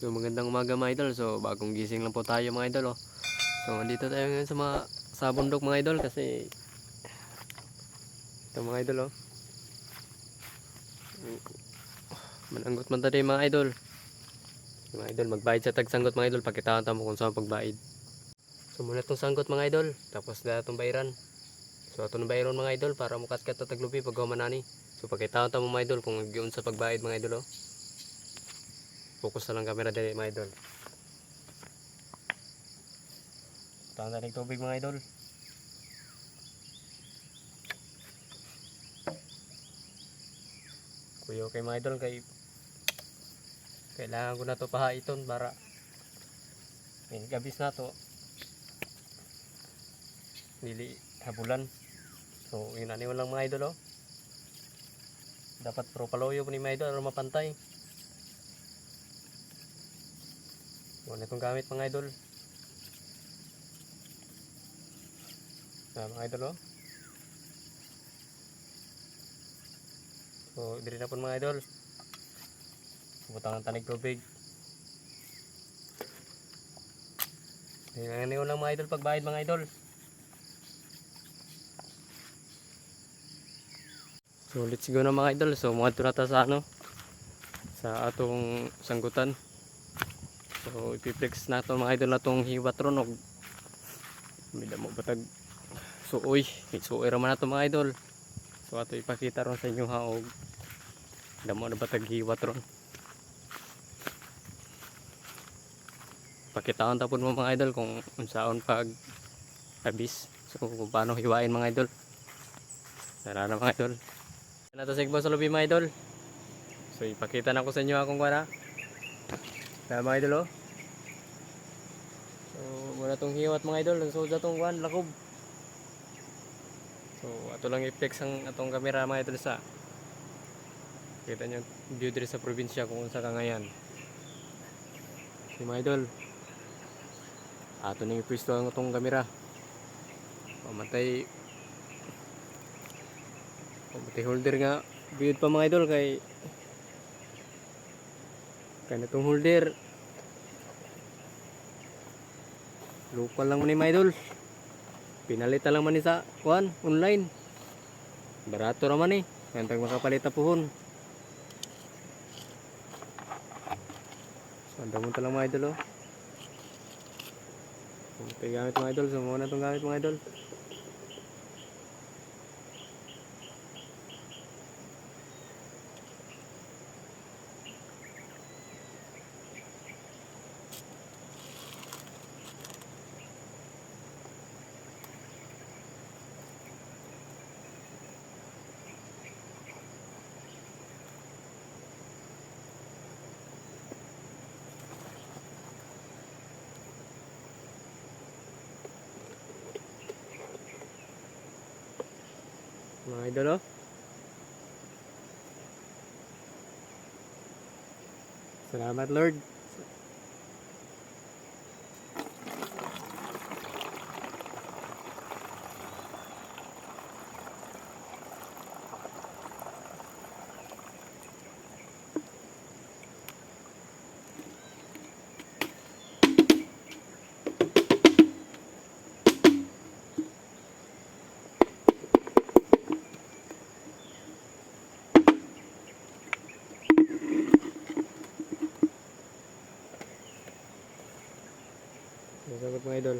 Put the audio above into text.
So magandang umaga mga idol. So bagong gising lang po tayo mga idol oh. So andito tayo ngayon sa bundok mga idol kasi ito mga idol oh. Mananggot man tayo mga idol. Mga idol magbayad sa tagsanggot mga idol, pakitaan mo kung saan pagbayad. So muna itong sanggot mga idol, tapos na itong bayaran. So ito na bayaron mga idol para mukaskat at taglubi pag manani. So pakitaan mo mga idol kung nagyon sa pagbayad mga idol oh. Focus na lang camera dali mga idol. Tahan na tubig mga idol. Kuyo kay mga idol kay kailangan ko na to pahaiton para gabis na to dili habulan. So yun ani lang mga idol oh. Dapat pro paloyo po ni mga idol para mapantay. Wala itong gamit mga idol. Mga idol oh. So diri na po mga idol. Butang ang tanig tubig. Ngayon lang mga idol pagbayad mga idol. So let's go na mga idol. So mga turata sa sa atong sanggutan. So ipiplex na ito mga idol na itong hiwatron o mida mo batag suoy. Suoy raman na ito mga idol. So ato ipakita ron sa inyo ha og damo na batag hiwatron. Pakitaan tapon mo mga idol kung unsaon pag abis. So kung paano hiwain mga idol. Tara na mga idol. Nato sigbo sa lobby mga idol. So ipakita na ko sa inyo akong kuha. Tara mga idol oh. So muna tong hiwat mga idol. So datong kuha lakob. So ato lang i-flex ang atong camera mga idol sa. Kita nyo view diri sa probinsya kung unsa ka ngayon. Si mga idol. Ato nang ipwisto ang itong kamera. Pamatay holder nga biyod pa mga idol kay itong holder lupa lang man ni mga idol. Pinalitan lang man ni sa online. Barato raman eh. Ngantag makapalita pohon. So andamon talang mga idol oh. Ito gamit mga idol, so muna itong gamit mga idol. Mga idol oh. Salamat Lord. Sagot mga idol.